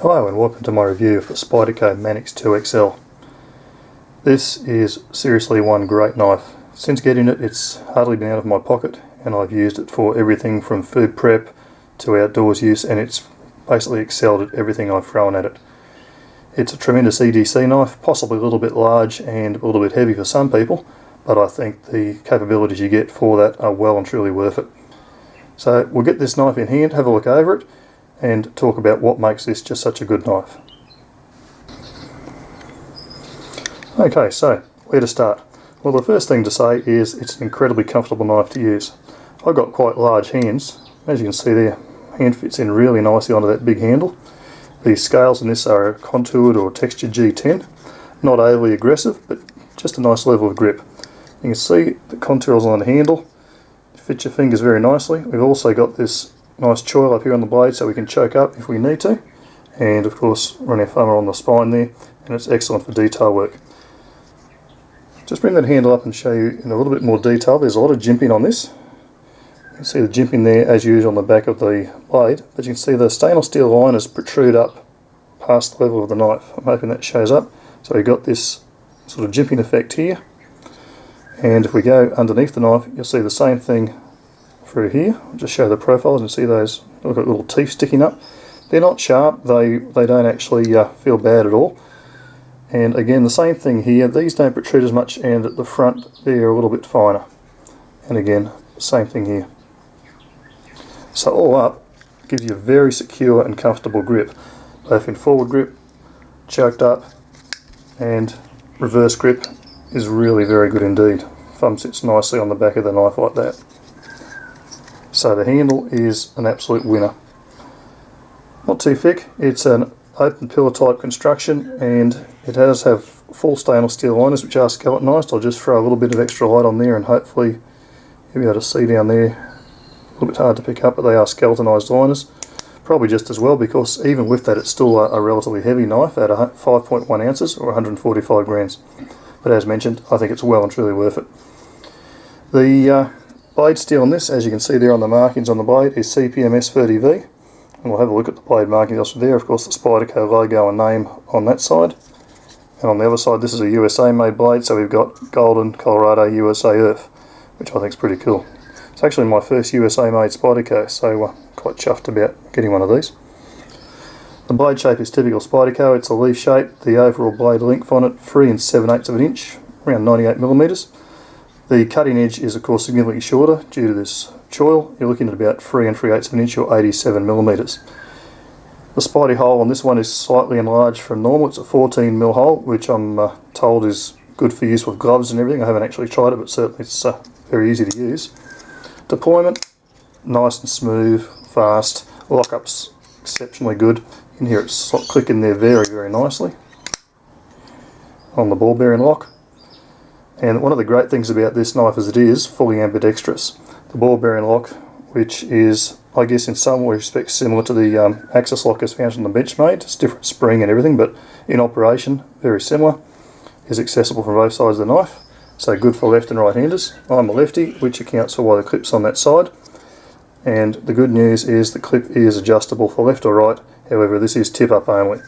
Hello and welcome to my review of the Spyderco Manix2 XL. This is seriously one great knife. Since getting it, it's hardly been out of my pocket, and I've used it for everything from food prep to outdoors use, and it's basically excelled at everything I've thrown at it. It's a tremendous EDC knife, possibly a little bit large and a little bit heavy for some people, but I think the capabilities you get for that are well and truly worth it. So we'll get this knife in hand, have a look over it, and talk about what makes this just such a good knife. Okay, so where to start? Well, the first thing to say is it's an incredibly comfortable knife to use. I've got quite large hands. As you can see there, hand fits in really nicely onto that big handle. The scales in this are contoured or textured G10, not overly aggressive, but just a nice level of grip. You can see the contours on the handle, fit your fingers very nicely. We've also got this nice choil up here on the blade so we can choke up if we need to, and of course run our thumb on the spine there, and it's excellent for detail work. Just bring that handle up and show you in a little bit more detail. There's a lot of jimping on this. You can see the jimping there as usual on the back of the blade, but you can see the stainless steel liners protrude up past the level of the knife. I'm hoping that shows up. So you've got this sort of jimping effect here, and if we go underneath the knife you'll see the same thing through here. I'll just show the profiles and see those look like little teeth sticking up. They're not sharp, they don't actually feel bad at all. And again, the same thing here, these don't protrude as much, and at the front they're a little bit finer. And again, same thing here. So all up, gives you a very secure and comfortable grip, both in forward grip, choked up, and reverse grip is really very good indeed. Thumb sits nicely on the back of the knife like that. So the handle is an absolute winner. Not too thick, it's an open pillar type construction, and it does have full stainless steel liners which are skeletonized. I'll just throw a little bit of extra light on there and hopefully you'll be able to see down there. A little bit hard to pick up, but they are skeletonized liners. Probably just as well, because even with that it's still a relatively heavy knife at 5.1 ounces or 145 grams. But as mentioned, I think it's well and truly worth it. The blade steel on this, as you can see there on the markings on the blade, is CPM S30V, and we'll have a look at the blade markings also there. Of course, the Spyderco logo and name on that side, and on the other side this is a USA made blade, so we've got Golden, Colorado, USA Earth, which I think is pretty cool. It's actually my first USA made Spyderco, so quite chuffed about getting one of these. The blade shape is typical Spyderco. It's a leaf shape. The overall blade length on it 3 7/8 of an inch, around 98mm. The cutting edge is of course significantly shorter due to this choil. You're looking at about 3 3/8 of an inch or 87mm. The Spidey hole on this one is slightly enlarged from normal. It's a 14mm hole, which I'm told is good for use with gloves and everything. I haven't actually tried it, but certainly it's very easy to use. Deployment, nice and smooth, fast. Lockup's exceptionally good. In here it's clicking there very, very nicely on the ball bearing lock. And one of the great things about this knife is it is fully ambidextrous. The ball bearing lock, which is, I guess in some respects similar to the axis lock as found on the Benchmade, it's different spring and everything, but in operation very similar, is accessible from both sides of the knife, so good for left and right handers. I'm a lefty, which accounts for why the clip's on that side, and the good news is the clip is adjustable for left or right. However, this is tip up only,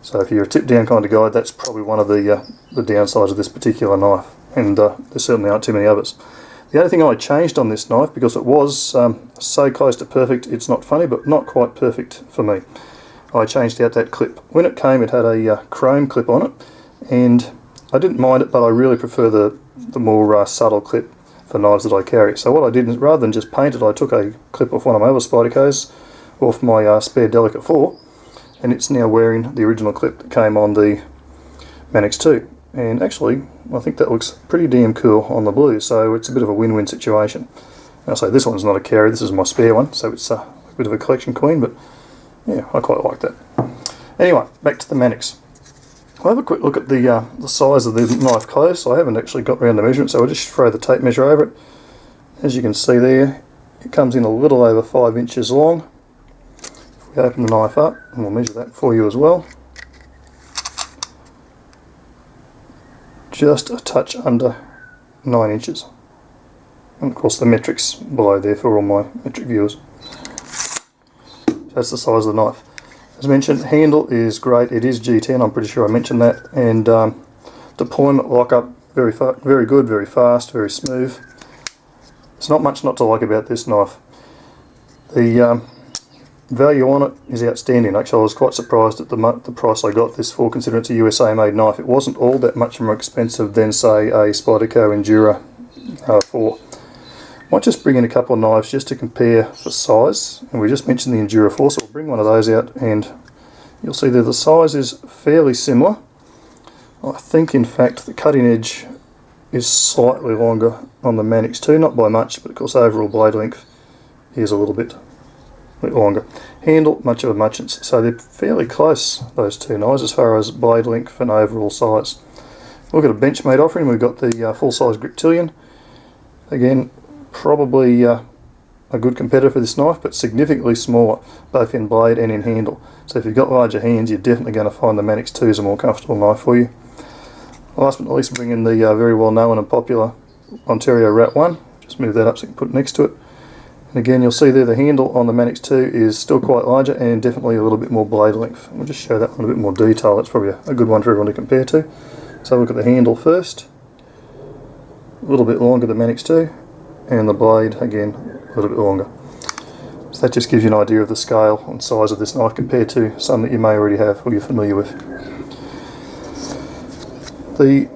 so if you're a tip down kind of guy, that's probably one of the downsides of this particular knife, and there certainly aren't too many others. The only thing I changed on this knife, because it was so close to perfect, it's not funny, but not quite perfect for me, I changed out that clip. When it came it had a chrome clip on it, and I didn't mind it, but I really prefer the more subtle clip for knives that I carry. So what I did is, rather than just paint it, I took a clip off one of my other Spydercos, off my spare Delicate 4, and it's now wearing the original clip that came on the Manix2. And actually, I think that looks pretty damn cool on the blue, so it's a bit of a win-win situation. I'll say this one's not a carry, this is my spare one, so it's a bit of a collection queen, but yeah, I quite like that. Anyway, back to the Manix. I'll have a quick look at the size of the knife close. I haven't actually got around the measurement, so I'll just throw the tape measure over it. As you can see there, it comes in a little over 5 inches long. If we open the knife up, and we'll measure that for you as well, just a touch under 9 inches. And of course the metrics below there for all my metric viewers. That's the size of the knife. As mentioned, handle is great. It is G10, I'm pretty sure I mentioned that, and deployment lockup very good, very fast, very smooth. There's not much not to like about this knife. The value on it is outstanding. Actually, I was quite surprised at the price I got this for, considering it's a USA made knife. It wasn't all that much more expensive than, say, a Spyderco Endura 4. Might just bring in a couple of knives just to compare for size, and we just mentioned the Endura 4, so we'll bring one of those out and you'll see that the size is fairly similar. I think in fact the cutting edge is slightly longer on the Manix2, not by much, but of course overall blade length is a little bit longer. Handle, much of a muchness, so they're fairly close, those two knives, as far as blade length and overall size. Look at a Benchmade offering, we've got the full-size Griptilian. Again, probably a good competitor for this knife, but significantly smaller, both in blade and in handle. So if you've got larger hands, you're definitely going to find the Manix2 is a more comfortable knife for you. Last but not least, bring in the very well known and popular Ontario Rat 1. Just move that up so you can put it next to it. And again, you'll see there the handle on the Manix2 is still quite larger and definitely a little bit more blade length. We'll just show that one in a bit more detail. That's probably a good one for everyone to compare to. So look at the handle first. A little bit longer the Manix2, and the blade again a little bit longer. So that just gives you an idea of the scale and size of this knife compared to some that you may already have or you're familiar with. The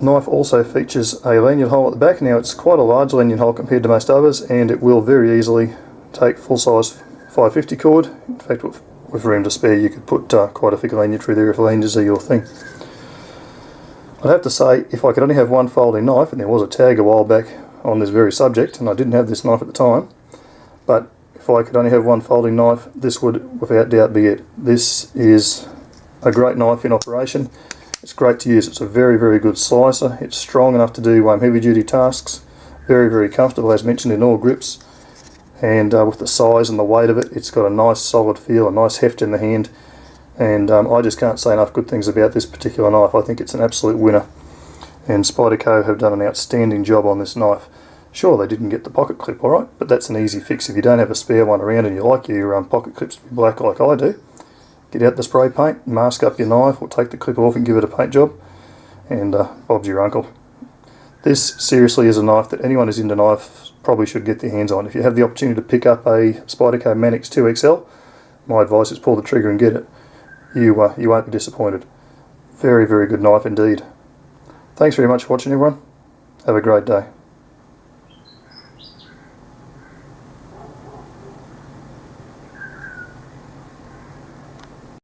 knife also features a lanyard hole at the back. Now it's quite a large lanyard hole compared to most others, and it will very easily take full-size 550 cord. In fact, with room to spare, you could put quite a thick lanyard through there if lanyards are your thing. I'd have to say, if I could only have one folding knife, and there was a tag a while back on this very subject, and I didn't have this knife at the time, but if I could only have one folding knife, this would without doubt be it. This is a great knife in operation. It's great to use. It's a very, very good slicer. It's strong enough to do heavy duty tasks. Very, very comfortable, as mentioned, in all grips. And with the size and the weight of it, it's got a nice solid feel, a nice heft in the hand. And I just can't say enough good things about this particular knife. I think it's an absolute winner. And Spyderco have done an outstanding job on this knife. Sure, they didn't get the pocket clip, alright, but that's an easy fix. If you don't have a spare one around and you like your pocket clips to be black like I do, get out the spray paint, mask up your knife, or take the clip off and give it a paint job, and Bob's your uncle. This seriously is a knife that anyone who's into knives probably should get their hands on. If you have the opportunity to pick up a Spyderco Manix2 XL, my advice is pull the trigger and get it. You won't be disappointed. Very, very good knife indeed. Thanks very much for watching, everyone. Have a great day.